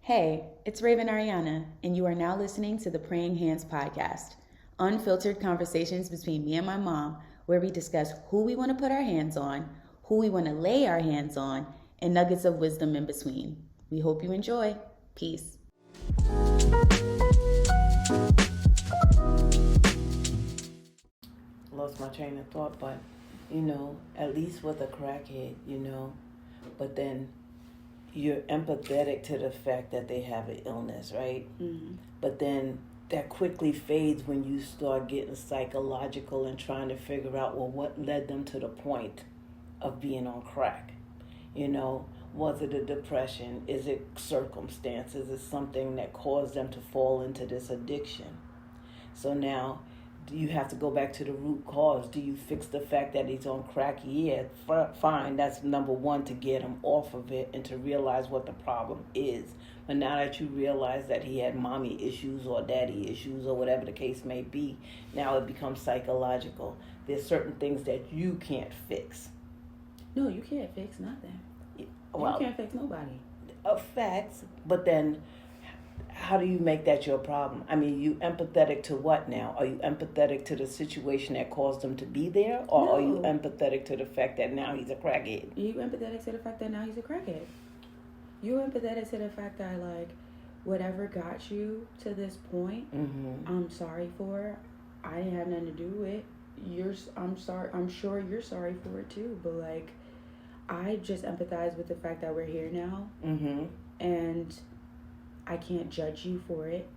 Hey, it's Raven Ariana, and you are now listening to the Praying Hands podcast. Unfiltered conversations between me and my mom, where we discuss who we want to put our hands on, who we want to lay our hands on, and nuggets of wisdom in between. We hope you enjoy. Peace. Lost my train of thought, but at least with a crackhead, but then you're empathetic to the fact that they have an illness, right? Mm-hmm. But then that quickly fades when you start getting psychological and trying to figure out, well, what led them to the point of being on crack? Was it a depression? Is it circumstances? Is it something that caused them to fall into this addiction? So now you have to go back to the root cause. Do you fix the fact that he's on crack? Yeah, fine. That's number one, to get him off of it and to realize what the problem is. But now that you realize that he had mommy issues or daddy issues or whatever the case may be, now it becomes psychological. There's certain things that you can't fix. No, you can't fix nothing. Well, you can't fix nobody. Facts, but then how do you make that your problem? I mean, you empathetic to what now? Are you empathetic to the situation that caused him to be there? Or No. are you empathetic to the fact that now he's a crackhead? You empathetic to the fact that now he's a crackhead. You empathetic to the fact that, whatever got you to this point, Mm-hmm. I'm sorry for. I didn't have nothing to do with it. I'm sorry. I'm sure you're sorry for it too. But, I just empathize with the fact that we're here now. Mm-hmm. And I can't judge you for it.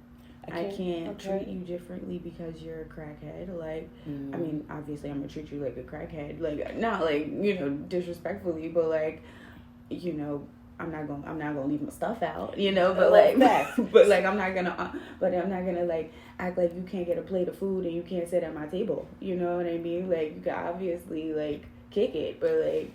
I can't treat you differently because you're a crackhead. Mm-hmm. I mean, obviously I'm going to treat you like a crackhead. Not disrespectfully, but I'm not gonna leave my stuff out, but I'm not gonna act like you can't get a plate of food and you can't sit at my table. You know what I mean? You can obviously kick it, but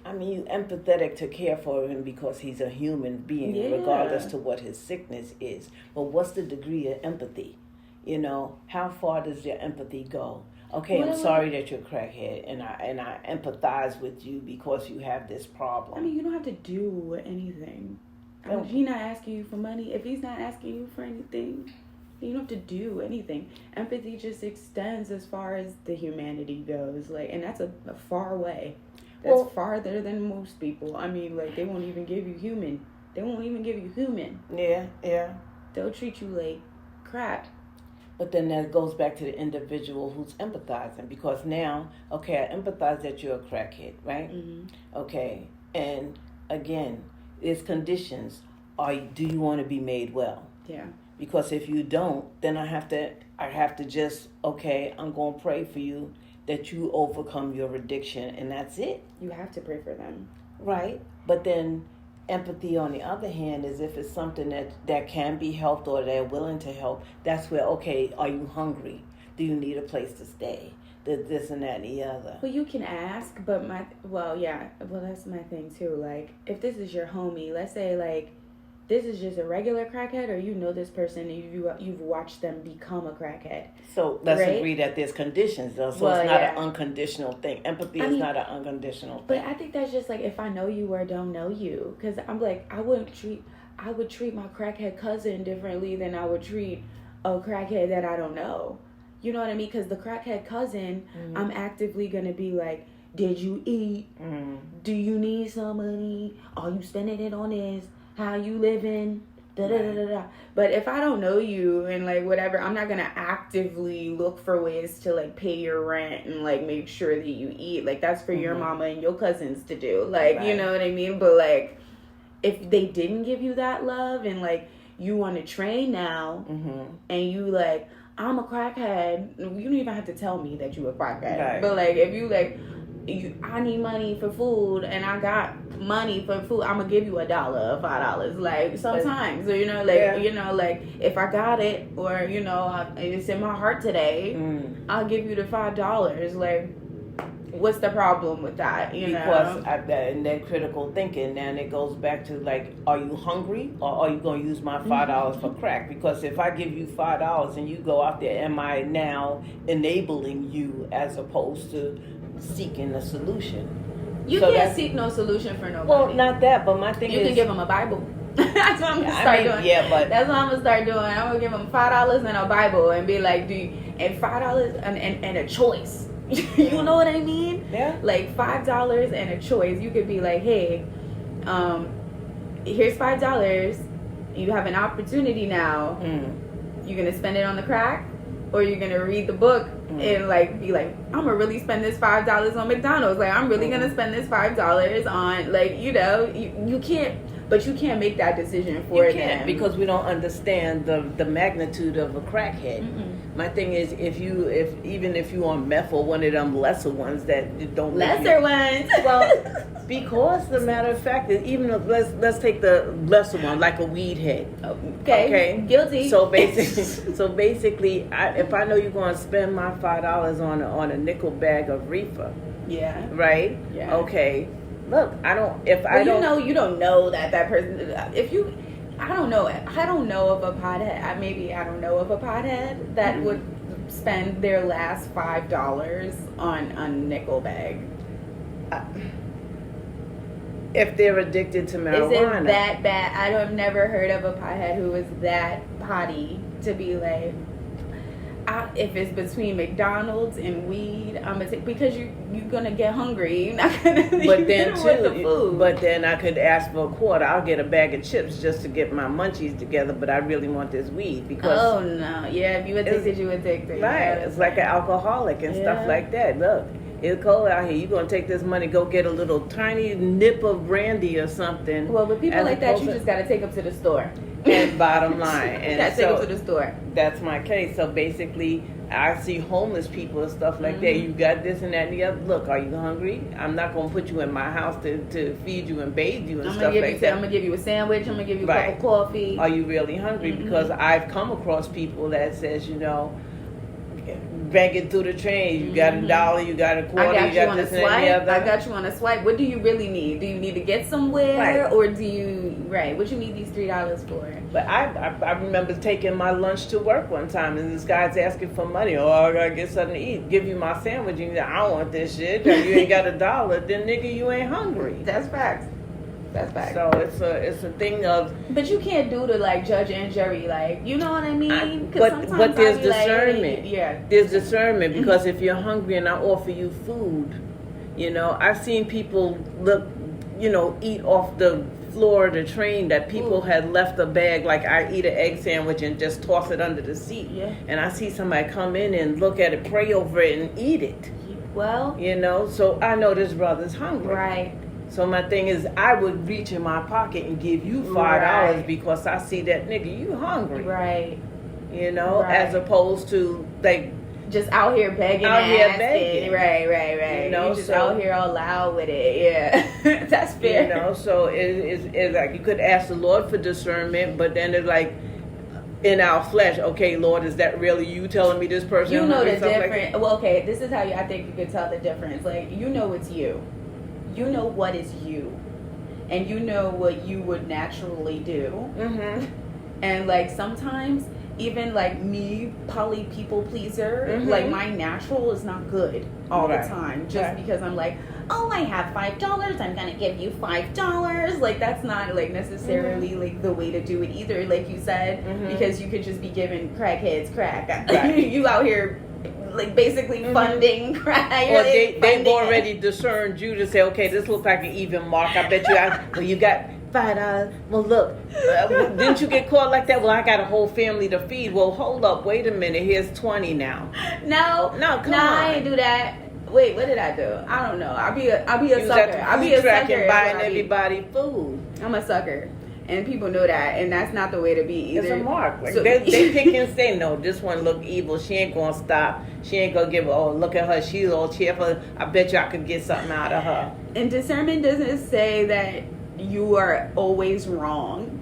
I mean, you empathetic to care for him because he's a human being, regardless to what his sickness is. But what's the degree of empathy? How far does your empathy go? Okay, I'm sorry that you're a crackhead, and I empathize with you because you have this problem. I mean, you don't have to do anything. If he's not asking you for money, if he's not asking you for anything, you don't have to do anything. Empathy just extends as far as the humanity goes, and that's a far way. That's farther than most people. I mean, they won't even give you human. They won't even give you human. Yeah. They'll treat you like crap. But then that goes back to the individual who's empathizing, because now, okay, I empathize that you're a crackhead, right? Mm-hmm. Okay, and again, it's conditions. Do you want to be made well? Yeah. Because if you don't, then I have to just, okay, I'm going to pray for you that you overcome your addiction, and that's it. You have to pray for them. Right. But then empathy, on the other hand, is if it's something that can be helped or they're willing to help, that's where, okay, are you hungry? Do you need a place to stay? This and that and the other. Well, you can ask, but that's my thing too. If this is your homie, let's say this is just a regular crackhead, or this person and you've watched them become a crackhead. So let's right? agree that there's conditions, though. So it's not an unconditional thing. Empathy is not an unconditional thing. But I think that's just if I know you or don't know you, because I'm I would treat my crackhead cousin differently than I would treat a crackhead that I don't know. You know what I mean? Because the crackhead cousin, I'm actively gonna be did you eat? Do you need some money? Are you spending it on this? How you living? Da da da da. But if I don't know you and whatever, I'm not gonna actively look for ways to pay your rent and make sure that you eat. That's for your mama and your cousins to do. You know what I mean? But if they didn't give you that love and you want to train now, and you I'm a crackhead, you don't even have to tell me that you a crackhead. Right. But if you I need money for food and I got money for food, I'm gonna give you $1 or $5. Sometimes, or if I got it, or it's in my heart today, I'll give you the $5. What's the problem with that? Because in that critical thinking, then it goes back to are you hungry, or are you going to use my $5 for crack? Because if I give you $5 and you go out there, am I now enabling you as opposed to seeking a solution? You can't seek no solution for nobody. Well, not that, but my thing is... You can give them a Bible. That's what I'm gonna start doing. Yeah, but that's what I'm gonna start doing. I'm gonna give them $5 and a Bible and be like, and $5 and a choice. You know what I mean? Yeah. Like $5 and a choice. You could be like, hey, here's $5. You have an opportunity now. You're gonna spend it on the crack, or you're gonna read the book and like be like, I'm gonna really spend this $5 on McDonald's. Like I'm really gonna spend this $5 on, like, you can't. But you can't make that decision for them because we don't understand the magnitude of a crackhead. My thing is, even if you on meth or one of them lesser ones that don't ones. Well, because the matter of fact is, even if, let's take the lesser one, like a weed head. Okay. Guilty. So basically, if I know you're going to spend my $5 on a nickel bag of reefer. Yeah. Right. Yeah. Okay. Look, I don't. You don't know that person. I don't know of a pothead. I don't know of a pothead that would spend their last $5 on a nickel bag. If they're addicted to marijuana, is it that bad? I've never heard of a pothead who is that potty to be like, if it's between McDonald's and weed, I'm gonna take, because you're gonna get hungry. You're not gonna. But then too, but then I could ask for a quarter. I'll get a bag of chips just to get my munchies together. But I really want this weed because. Oh no! Yeah, if you addicted, you addicted. Right, it's like an alcoholic and stuff like that. Look, it's cold out here. You're gonna take this money, go get a little tiny nip of brandy or something. Well, with people like that, you just gotta take them to the store. And bottom line, and that's so to the store. That's my case. So basically, I see homeless people and stuff like that. You got this and that and the other. Look, are you hungry? I'm not gonna put you in my house to feed you and bathe you and stuff like that. I'm gonna give you a sandwich. I'm gonna give you a cup of coffee. Are you really hungry? Because I've come across people that says, bang it through the train. You got $1, you got a quarter, you got this and that and the other. I got you on a swipe. What do you really need? Do you need to get somewhere, or do you what you need these $3 for? But I remember taking my lunch to work one time, and this guy's asking for money. Oh, I gotta get something to eat. Give you my sandwich, and you're like, I don't want this shit. You ain't got $1. Then nigga, you ain't hungry. That's facts. That's facts. So it's a thing of. But you can't do the like judge and jury, like, you know what I mean? But there's discernment. Like, there's discernment, because if you're hungry and I offer you food, I've seen people eat off the floor of the train that people had left a bag. Like I eat an egg sandwich and just toss it under the seat. Yeah. And I see somebody come in and look at it, pray over it, and eat it. Well, so I know this brother's hungry. Right. So my thing is, I would reach in my pocket and give you $5 because I see that nigga, you hungry. Right. As opposed to like just out here begging. Right. You just out here all loud with it. Yeah. That's fair. So it's like you could ask the Lord for discernment, but then it's like in our flesh, okay, Lord, is that really you telling me this person? You know the difference. Well, okay, this is how I think you could tell the difference. Like, it's you. You know what is you, and you know what you would naturally do. And like sometimes, even like me, people pleaser, like my natural is not good all the time. Just because I'm like, oh, I have $5, I'm gonna give you $5. Like that's not like necessarily like the way to do it either. Like you said, because you could just be giving crackheads crack. You out here. Like basically funding crime. Or they've already discerned you to say, okay, this looks like an even mark. I bet you got $5. Well, look, didn't you get caught like that? Well, I got a whole family to feed. Well, hold up, wait a minute. Here's 20 now. No, come on. I ain't do that. Wait, what did I do? I don't know. I'll be a sucker. I'll be a sucker and buying everybody food. I'm a sucker. And people know that, and that's not the way to be either. It's a mark. Like they pick and say, no, this one look evil. She ain't gonna stop. She ain't gonna give. Oh, look at her. She's all cheerful. I bet you I could get something out of her. And discernment doesn't say that you are always wrong,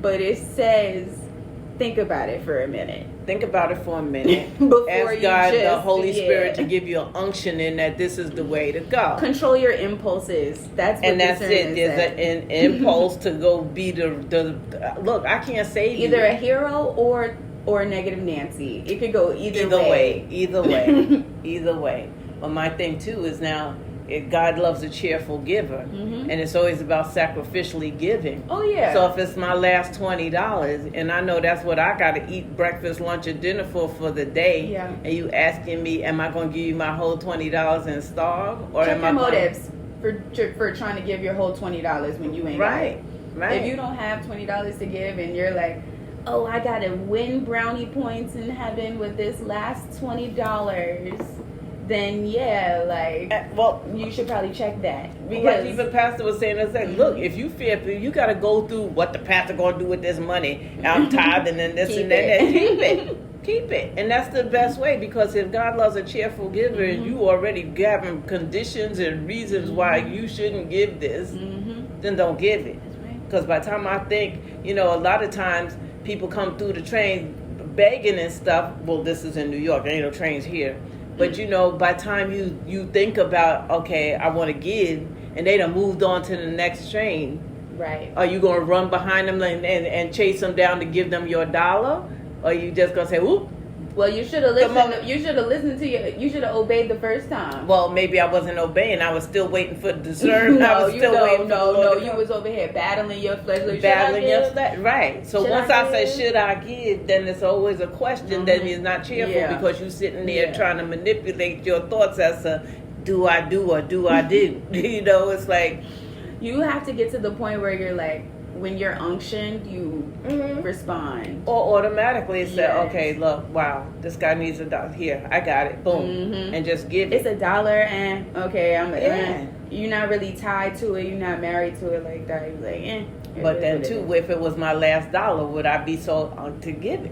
but it says think about it for a minute. Think about it for a minute. Before ask God, the Holy Spirit, to give you an unction in that this is the way to go. Control your impulses. That's what that's it. There's an impulse to go be the look. I can't say either a hero or a negative Nancy. It could go either way. Either way. But my thing too is now God loves a cheerful giver, and it's always about sacrificially giving. Oh yeah. So if it's my last $20, and I know that's what I got to eat breakfast, lunch, or dinner for the day, and you asking me, am I going to give you my whole $20 and starve, or check am your I motives for trying to give your whole $20 when you ain't right? Right. If you don't have $20 to give, and you're like, oh, I gotta win brownie points in heaven with this last $20. Then you should probably check that. Because even Pastor was saying, it's like, look, if you fearful, you got to go through what the pastor going to do with this money. I'm tithing and this and that. Keep it. Keep it. And that's the best way, because if God loves a cheerful giver and you already having conditions and reasons why you shouldn't give this, then don't give it. Because by the time I think, a lot of times people come through the train begging and stuff. Well, this is in New York. There ain't no trains here. But, by the time you think about, okay, I want to give, and they done moved on to the next train. Right. Are you going to run behind them and chase them down to give them your dollar? Or are you just going to say, whoop? Well, you should have listened. You should have listened to you should have obeyed the first time. Well, maybe I wasn't obeying. I was still waiting for discernment. No, you was over here battling your flesh. Like, battling your flesh, right? So once I say should I give, then it's always a question. Then you're not cheerful because you're sitting there trying to manipulate your thoughts as to do I do or do I do? It's like you have to get to the point where you're like, when you're unctioned, you respond. Or automatically say, okay, look, wow, this guy needs $1. Here, I got it. Boom. And just give it. It's $1 and, okay, you're not really tied to it. You're not married to it like that. You're like, But then, too, if it was my last $1, would I be so to give it?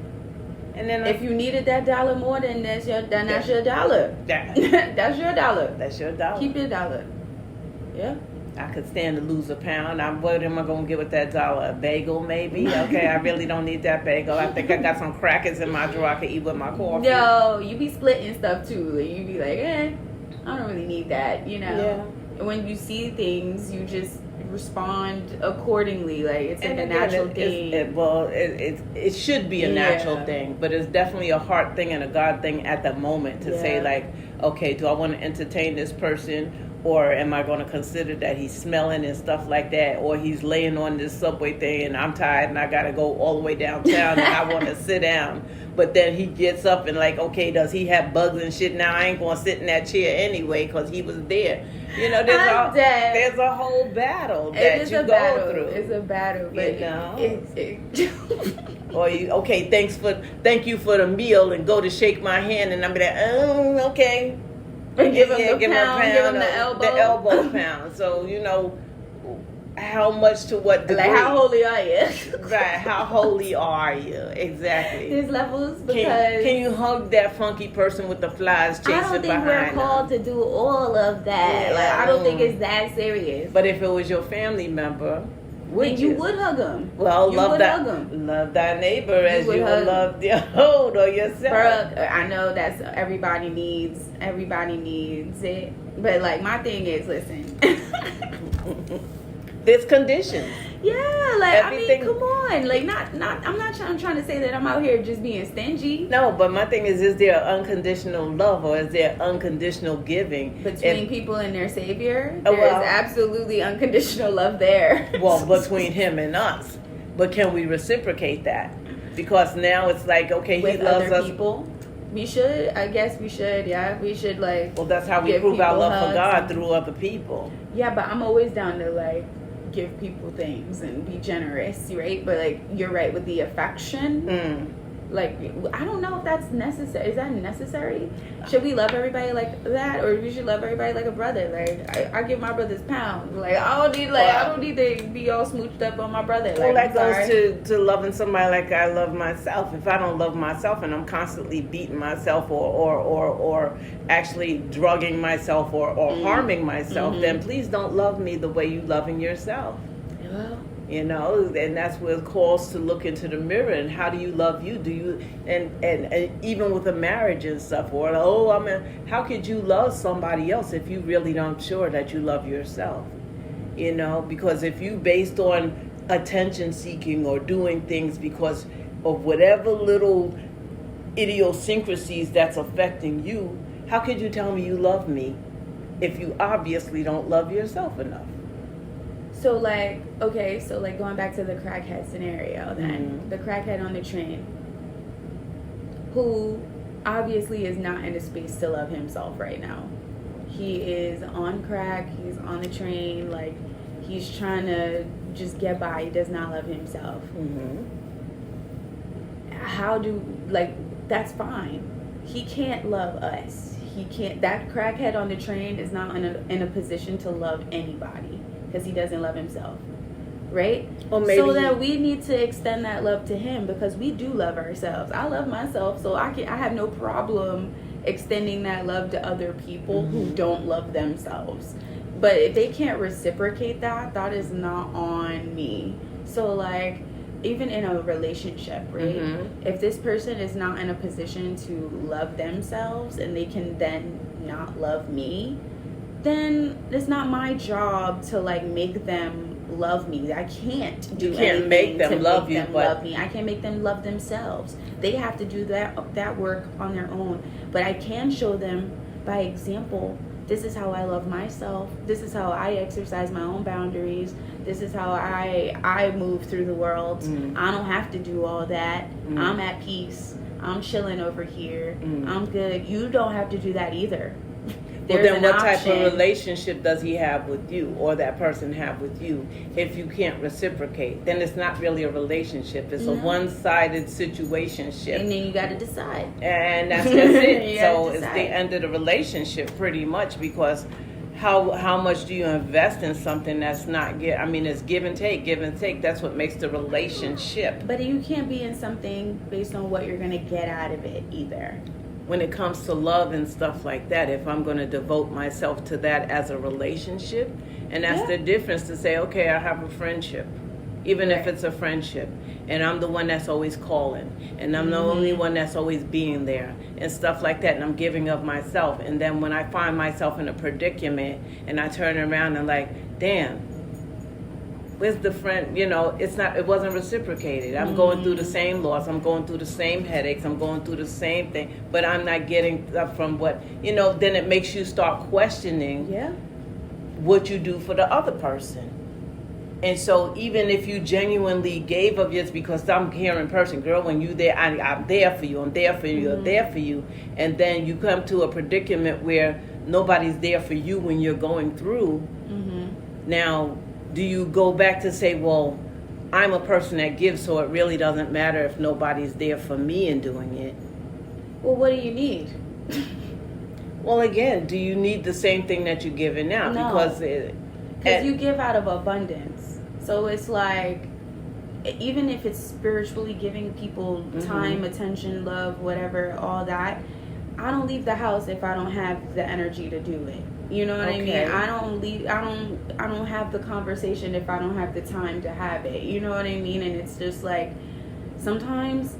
And then if you needed that $1 more, then that's your $1. That's your $1. That's your $1. Keep your $1. Yeah. I could stand to lose a pound. What am I going to get with that $1? A bagel, maybe? Okay, I really don't need that bagel. I think I got some crackers in my drawer I could eat with my coffee. No, you be splitting stuff too. You be like, I don't really need that, Yeah. And when you see things, you just respond accordingly. Like, it's like a natural thing. It should be a natural thing, but it's definitely a heart thing and a God thing at the moment to say, like, okay, do I want to entertain this person? Or am I going to consider that he's smelling and stuff like that? Or he's laying on this subway thing and I'm tired and I got to go all the way downtown and I want to sit down. But then he gets up and like, okay, does he have bugs and shit? Now I ain't going to sit in that chair anyway because he was there. There's a whole battle that you go through. It's a battle. But or thank you for the meal, and go to shake my hand and I'm like, oh, okay. Give him the pound, give him the elbow. The elbow pound. So, how much to what degree? Like, how holy are you? Right, how holy are you? Exactly. There's levels because... Can you hug that funky person with the flies chasing behind them? I don't think we're called to do all of that. Yeah, like, I don't think it's that serious. But if it was your family member... you would hug them. Well, love thy neighbor as you would love your own or yourself. I know that's everybody needs it. But like, my thing is, listen. There's conditions. Yeah, like everything. I mean, come on, like I'm not trying to say that I'm out here just being stingy. No, but my thing is there unconditional love or is there unconditional giving between people and their Savior? There's absolutely unconditional love there. Well, between Him and us, but can we reciprocate that? Because now it's like, okay, with He loves other us. People. We should. I guess we should. Yeah, we should like. Well, that's how we prove our love for God through other people. Yeah, but I'm always down to like give people things and be generous, right? But like, you're right with the affection. Like, I don't know if that's necessary. Is that necessary? Should we love everybody like that, or we should love everybody like a brother? Like, I give my brothers pounds. Like, I don't need to be all smooched up on my brother. Like, well, that goes to loving somebody like I love myself. If I don't love myself and I'm constantly beating myself or actually drugging myself or harming myself, then please don't love me the way you loving yourself. Well. And that's where it calls to look into the mirror and how do you love you? Do you and even with a marriage and stuff, or how could you love somebody else if you really don't sure that you love yourself? Because if you based on attention seeking or doing things because of whatever little idiosyncrasies that's affecting you, how could you tell me you love me if you obviously don't love yourself enough. So like, okay, so like going back to the crackhead scenario then, Mm-hmm. the crackhead on the train who obviously is not in a space to love himself right now. He is on crack, he's on the train, like he's trying to just get by, he does not love himself. Mm-hmm. How do, like, that's fine. He can't love us. He can't, that crackhead on the train is not in a position to love anybody because he doesn't love himself, right? Or maybe so that we need to extend that love to him because we do love ourselves. I love myself, so I have no problem extending that love to other people who don't love themselves. But if they can't reciprocate that, that is not on me. So like, even in a relationship, right? If this person is not in a position to love themselves and they can then not love me, then it's not my job to like make them love me. I can't do anything. You can't make them love you, but love me. I can't make them love themselves. They have to do that work on their own. But I can show them by example. This is how I love myself. This is how I exercise my own boundaries. This is how I move through the world. I don't have to do all that. I'm at peace. I'm chilling over here. I'm good. You don't have to do that either. Well, then what type of relationship does he have with you or that person have with you if you can't reciprocate? Then it's not really a relationship. It's a one-sided situationship. And then you got to decide. And that's it. So it's the end of the relationship pretty much because how much do you invest in something that's not it's give and take. That's what makes the relationship. But you can't be in something based on what you're going to get out of it either. When it comes to love and stuff like that, if I'm going to devote myself to that as a relationship, and that's the difference to say, okay, I have a friendship, even if it's a friendship, and I'm the one that's always calling, and I'm the only one that's always being there, and stuff like that, and I'm giving of myself, and then when I find myself in a predicament, and I turn around and like, damn, where's the friend? It wasn't reciprocated. I'm going through the same loss. I'm going through the same headaches. I'm going through the same thing, but I'm not getting from what, then it makes you start questioning what you do for the other person. And so even if you genuinely gave of yours, because I'm here in person, girl, when you there, I'm there for you. I'm there for you. I'm there for you. And then you come to a predicament where nobody's there for you when you're going through. Now, do you go back to say, well, I'm a person that gives, so it really doesn't matter if nobody's there for me in doing it? Well, what do you need? Well, again, do you need the same thing that you're giving out? No, because you give out of abundance. So it's like, even if it's spiritually giving people time, attention, love, whatever, all that, I don't leave the house if I don't have the energy to do it. You know what I mean? I don't have the conversation if I don't have the time to have it. You know what I mean? And it's just like, sometimes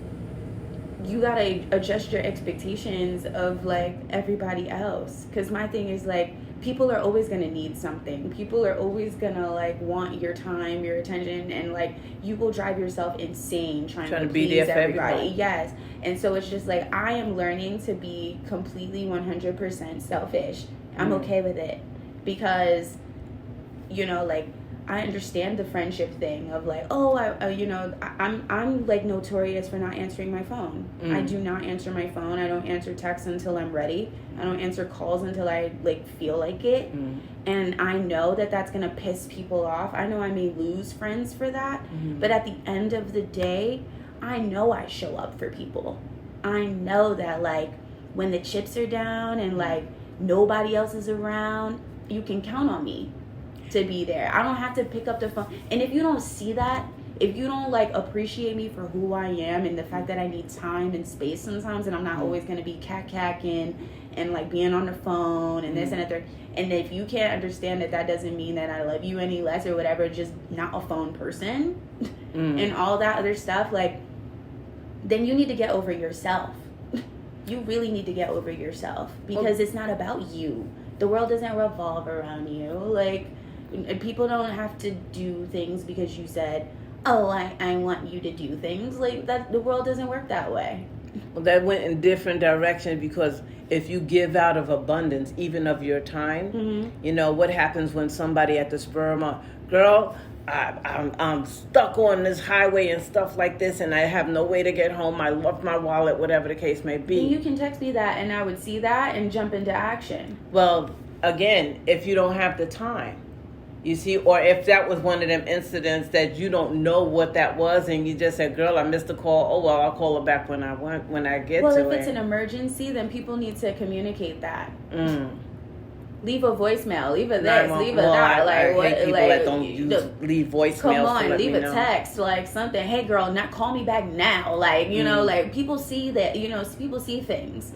you gotta adjust your expectations of like everybody else. Because my thing is like, people are always gonna need something. People are always gonna like want your time, your attention, and like you will drive yourself insane trying to be please there for everybody. Yes. And so it's just like, I am learning to be completely 100% selfish. I'm okay with it because, like, I understand the friendship thing of like, I'm like notorious for not answering my phone. I do not answer my phone. I don't answer texts until I'm ready. I don't answer calls until I like feel like it. And I know that that's gonna piss people off. I know I may lose friends for that, but at the end of the day, I know I show up for people. I know that like when the chips are down and like nobody else is around, you can count on me to be there. I don't have to pick up the phone. And if you don't see that, if you don't like appreciate me for who I am and the fact that I need time and space sometimes, and I'm not always going to be cat-cacking and like being on the phone and this and that third, and if you can't understand that doesn't mean that I love you any less or whatever, just not a phone person and all that other stuff, like, then you need to get over yourself. You really need to get over yourself because it's not about you. The world doesn't revolve around you. Like, people don't have to do things because you said, oh, I want you to do things. Like, that the world doesn't work that way. Well, that went in different directions because if you give out of abundance, even of your time, what happens when somebody at the sperm, girl, I'm stuck on this highway and stuff like this, and I have no way to get home. I left my wallet, whatever the case may be. And you can text me that, and I would see that and jump into action. Well, again, if you don't have the time. You see, or if that was one of them incidents that you don't know what that was, and you just said, "Girl, I missed the call. Oh well, I'll call her back when I get to it." Well, if it's an emergency, then people need to communicate that. Leave a voicemail. Leave a this. Leave a that. I hate people that don't leave voicemails. Come on, to let leave me a know. text, like something. Hey, girl, not call me back now. Like like people see that. People see things.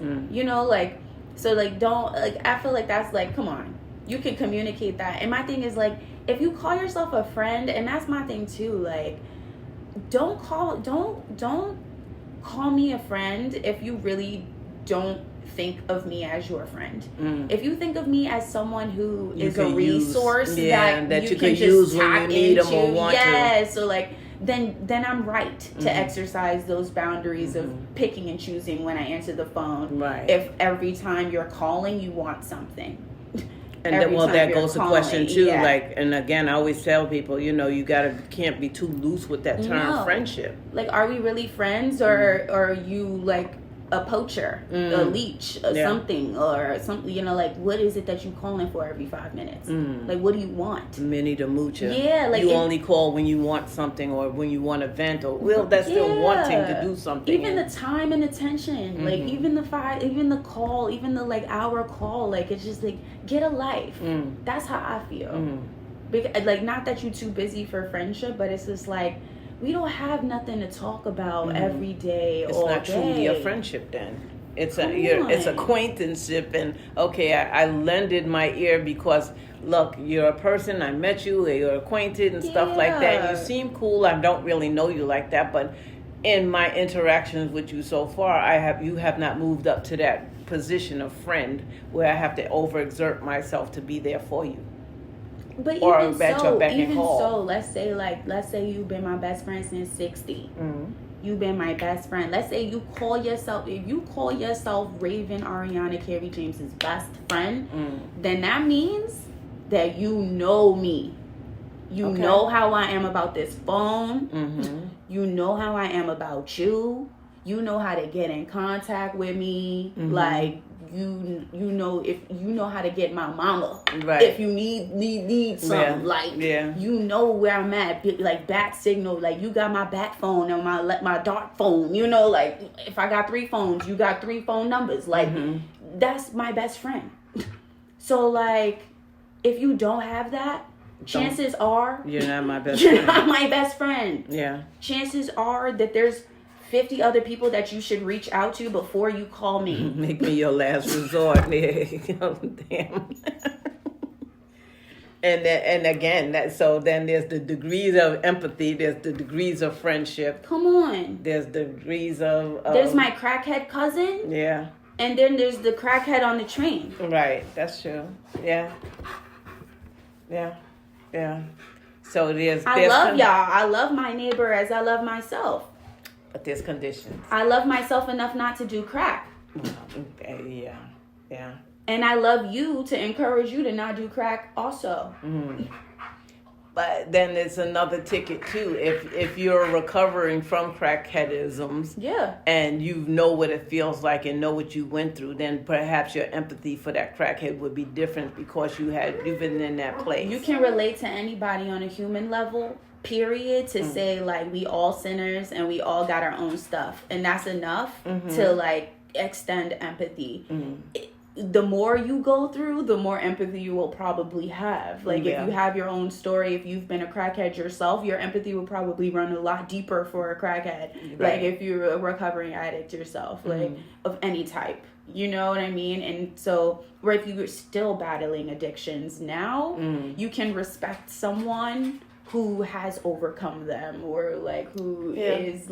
So don't I feel like that's come on. You can communicate that. And my thing is if you call yourself a friend, and that's my thing too, don't call me a friend if you really don't think of me as your friend. If you think of me as someone who is a resource that you can use when you need them or want to. So then I'm right to exercise those boundaries of picking and choosing when I answer the phone. Right. If every time you're calling you want something. And that goes to question too. And again, I always tell people, you can't be too loose with that term friendship. Are we really friends, or are you a poacher, a leech, or something, or something? What is it that you calling for every 5 minutes? What do you want? Mini to mooch. Yeah, you only call when you want something, or when you want to vent, or that's still wanting to do something. Even the time and attention, even the call, even the hour call, it's just get a life. That's how I feel. Because, not that you're too busy for friendship, but it's just we don't have nothing to talk about every day. It's not truly a friendship then. It's acquaintanceship, and okay, I lended my ear because look, you're a person, I met you, you're acquainted and stuff like that. And you seem cool. I don't really know you like that, but in my interactions with you so far, you have not moved up to that position of friend where I have to overexert myself to be there for you. But even so, let's say you've been my best friend since 60. You've been my best friend. Let's say if you call yourself Raven Ariana Carey-James' best friend, then that means that you know me. You know how I am about this phone. You know how I am about you. You know how to get in contact with me. You know how to get my mama if you need something you know where I'm at, bat signal, you got my bat phone and my dark phone, if I got 3 phones, you got 3 phone numbers, that's my best friend. So if you don't have that, chances are you're not my best you're friend. not my best friend. Yeah. Chances are that there's 50 other people that you should reach out to before you call me. Make me your last resort. Damn. And again, so then there's the degrees of empathy. There's the degrees of friendship. Come on. There's degrees of there's my crackhead cousin. Yeah. And then there's the crackhead on the train. Right. That's true. Yeah. Yeah. Yeah. So I love y'all. I love my neighbor as I love myself. But there's conditions. I love myself enough not to do crack. Yeah. Yeah. And I love you to encourage you to not do crack also. But then there's another ticket too. If you're recovering from crackheadisms, and you know what it feels like and know what you went through, then perhaps your empathy for that crackhead would be different because you've been in that place. You can relate to anybody on a human level, period, to say we all sinners and we all got our own stuff, and that's enough to extend empathy. The more you go through, the more empathy you will probably have. If you have your own story, if you've been a crackhead yourself, your empathy will probably run a lot deeper for a crackhead. Right. If you're a recovering addict yourself, of any type. You know what I mean? And so, or if you're still battling addictions now, you can respect someone who has overcome them, or who is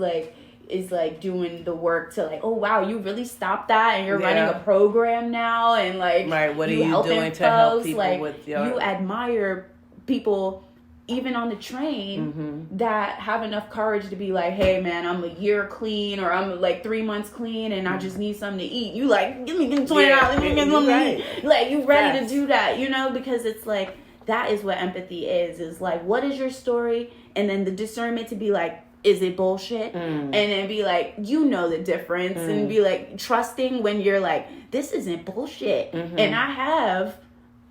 doing the work to oh wow, you really stopped that, and you're running a program now, and right, what are you doing to folks, help people with your... You admire people even on the train, that have enough courage to be like, hey man, I'm a year clean, or I'm like 3 months clean, and I just need something to eat. You like, give me $20, let me get something to eat. Like, you ready to do that, you know? Because it's like, that is what empathy is like, what is your story? And then the discernment to be like, is it bullshit? And then be like, you know the difference. And be like, trusting when you're like, this isn't bullshit. And I have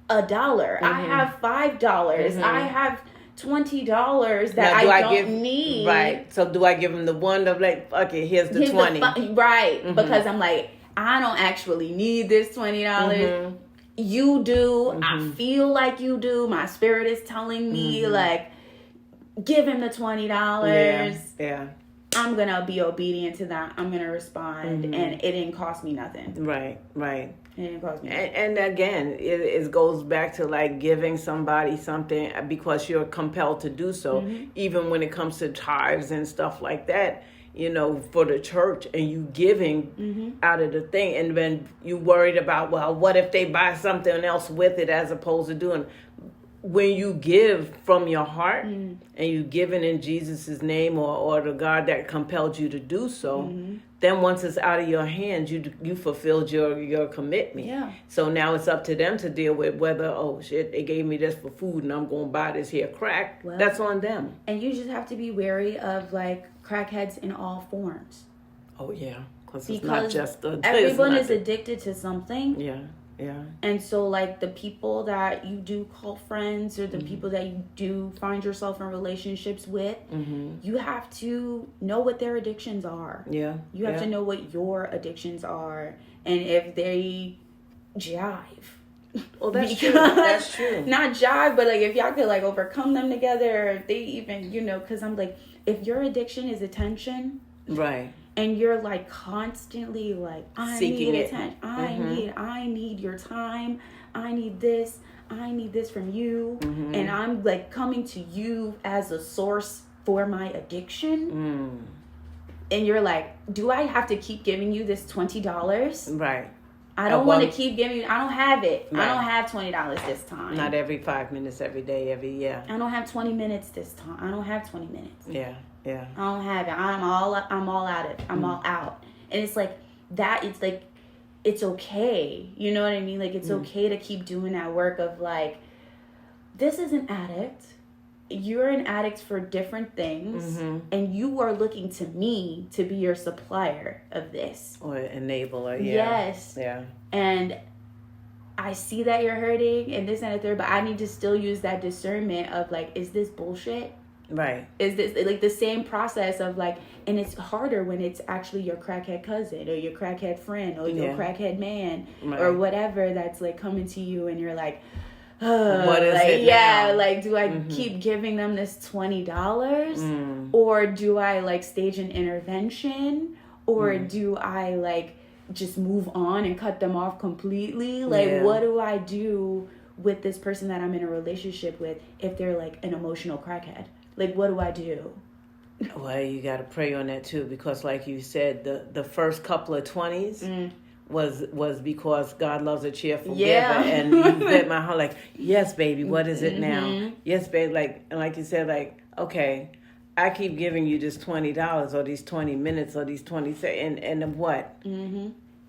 $1. I have $5. I have $20 that I don't need. Right. So do I give him the one of like, okay, here's the 20. Right. Because I'm like, I don't actually need this $20. You do. I feel like you do. My spirit is telling me like, give him the $20. Yeah. I'm going to be obedient to that. I'm going to respond. And it didn't cost me nothing. Right. It didn't cost me nothing. And again, it goes back to like giving somebody something because you're compelled to do so. Even when it comes to tithes and stuff like that, you know, for the church, and you giving out of the thing. And then you worried about, well, what if they buy something else with it as opposed to doing. When you give from your heart and you give it in Jesus' name or the God that compelled you to do so, then once it's out of your hands, you fulfilled your commitment. Yeah. So now it's up to them to deal with whether, oh shit, they gave me this for food and I'm going to buy this here crack. Well, that's on them. And you just have to be wary of like crackheads in all forms. Oh yeah, because it's not just everyone is addicted to something. Yeah. And so like the people that you do call friends, or the people that you do find yourself in relationships with, you have to know what their addictions are. Yeah. You have to know what your addictions are, and if they jive. Well, that's true. That's true. Not jive, but like if y'all could like overcome them together, or if they even, you know, because I'm like, if your addiction is attention, right, and you're like constantly like, I seeking need it. attention, I need your time, I need this from you, and I'm like coming to you as a source for my addiction, and you're like, do I have to keep giving you this $20? Right. I don't want to keep giving you. I don't have it. Right. I don't have $20 this time. Not every 5 minutes, every day, I don't have 20 minutes this time. I don't have 20 minutes. Yeah. I don't have it. I'm all out of it. I'm all out. And it's like that. It's like, it's okay. You know what I mean? Like, it's okay to keep doing that work of like, this is an addict. You're an addict for different things, and you are looking to me to be your supplier of this. Or enabler, yeah. Yes. Yeah. And I see that you're hurting and this and the third, but I need to still use that discernment of like, is this bullshit? Right. Is this like the same process of like, and it's harder when it's actually your crackhead cousin or your crackhead friend or your crackhead man or whatever that's like coming to you, and you're like, what is like, it now? like, do I keep giving them this $20 or do I like stage an intervention, or do I like just move on and cut them off completely? Like, what do I do with this person that I'm in a relationship with if they're like an emotional crackhead? Like, what do I do? Well, you got to pray on that too, because like you said, the first couple of 20s was because God loves a cheerful giver, and you bet my heart like, yes, baby, what is it now? Yes, babe, like you said, like, okay, I keep giving you this $20 or these 20 minutes or these 20 seconds, and what?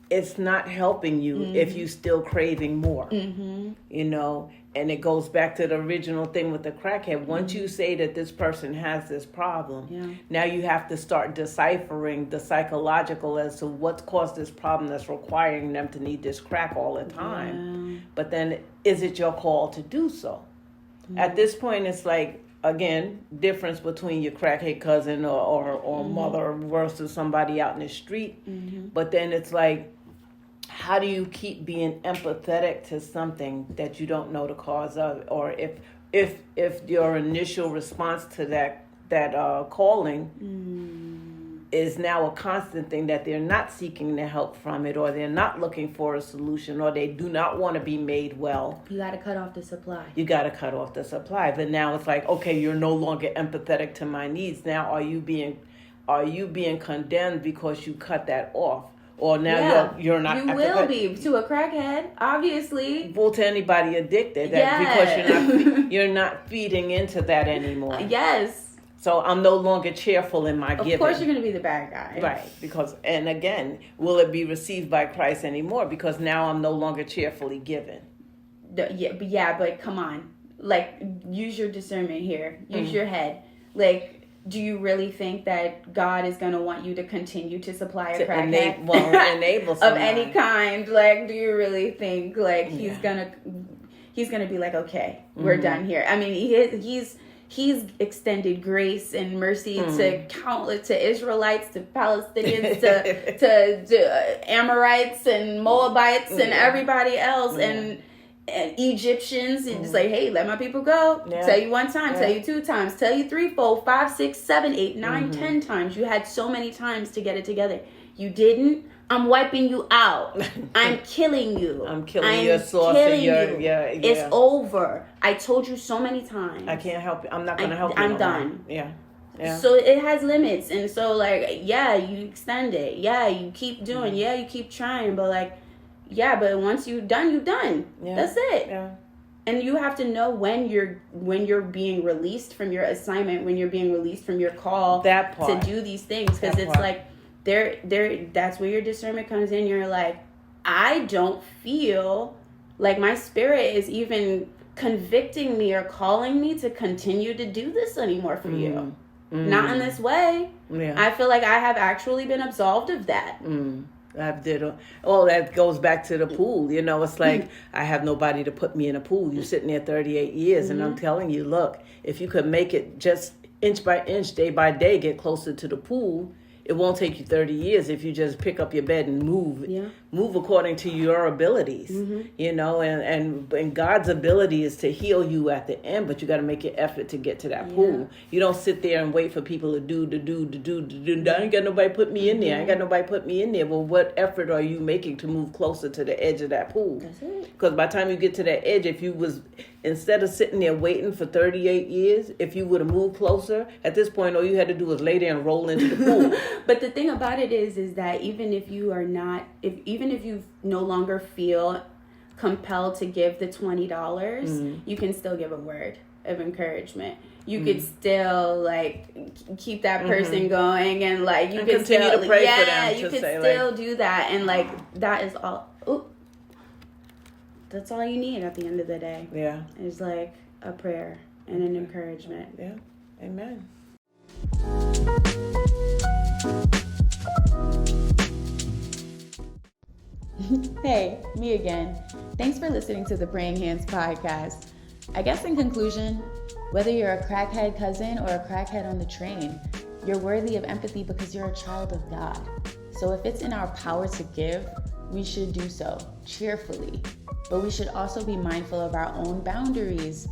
It's not helping you if you still craving more, you know. And it goes back to the original thing with the crackhead. Once you say that this person has this problem, now you have to start deciphering the psychological as to what's caused this problem that's requiring them to need this crack all the time. But then, is it your call to do so? At this point, it's like, again, difference between your crackhead cousin or mother versus somebody out in the street. But then it's like, how do you keep being empathetic to something that you don't know the cause of? Or if your initial response to that calling is now a constant thing, that they're not seeking the help from it, or they're not looking for a solution, or they do not want to be made well. You got to cut off the supply. But now it's like, okay, you're no longer empathetic to my needs. Now are you being condemned because you cut that off? or now you're not. You will be to a crackhead, obviously. Well, to anybody addicted, because you're not feeding into that anymore. Yes. So I'm no longer cheerful in my giving. Of course, you're going to be the bad guy, right? And again, will it be received by Christ anymore? Because now I'm no longer cheerfully giving. Yeah, but come on, like, use your discernment here. Use your head, like. Do you really think that God is going to want you to continue to supply a crackhead? Enable of any kind? Like, do you really think, like, he's gonna be like, okay, we're done here? I mean, he's extended grace and mercy to countless, to Israelites, to Palestinians, to Amorites and Moabites and everybody else and Egyptians, and just like, hey, let my people go. Tell you one time, tell you two times, tell you 3, 4, 5, 6, 7, 8, 9, 10 times. You had so many times to get it together. You didn't. I'm wiping you out. I'm killing you. I'm killing your source. It's over. I told you so many times. I can't help you. I'm not going to help you. I'm done. Yeah. So it has limits, and so, like, you extend it. You keep doing. You keep trying, but like. But once you're done, you're done. That's it. And you have to know when you're being released from your assignment, when you're being released from your call to do these things, because it's like that's where your discernment comes in. You're like, I don't feel like my spirit is even convicting me or calling me to continue to do this anymore for you. Not in this way. I feel like I have actually been absolved of that. That goes back to the pool. It's like, I have nobody to put me in a pool. You're sitting there 38 years, and I'm telling you, look, if you could make it just inch by inch, day by day, get closer to the pool, it won't take you 30 years if you just pick up your bed and move. Move according to your abilities, and God's ability is to heal you at the end, but you got to make your effort to get to that pool. You don't sit there and wait for people to do. I ain't got nobody put me in there. I ain't got nobody put me in there. Well, what effort are you making to move closer to the edge of that pool? That's it. Because by the time you get to that edge, instead of sitting there waiting for 38 years, if you would have moved closer, at this point, all you had to do was lay there and roll into the pool. But the thing about it is that even if you no longer feel compelled to give the $20, you can still give a word of encouragement. You could still, like, keep that person going, and, like, you could continue still to pray for them. You could still do that, and, like, that is all. That's all you need at the end of the day. It's like a prayer and an encouragement. Amen. Hey, me again. Thanks for listening to the Praying Hands podcast. I guess in conclusion, whether you're a crackhead cousin or a crackhead on the train, you're worthy of empathy because you're a child of God. So if it's in our power to give, we should do so cheerfully. But we should also be mindful of our own boundaries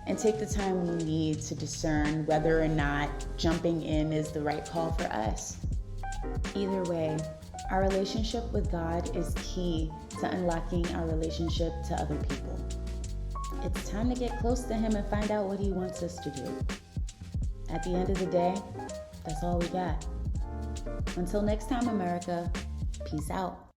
and take the time we need to discern whether or not jumping in is the right call for us. Either way, our relationship with God is key to unlocking our relationship to other people. It's time to get close to Him and find out what He wants us to do. At the end of the day, that's all we got. Until next time, America, peace out.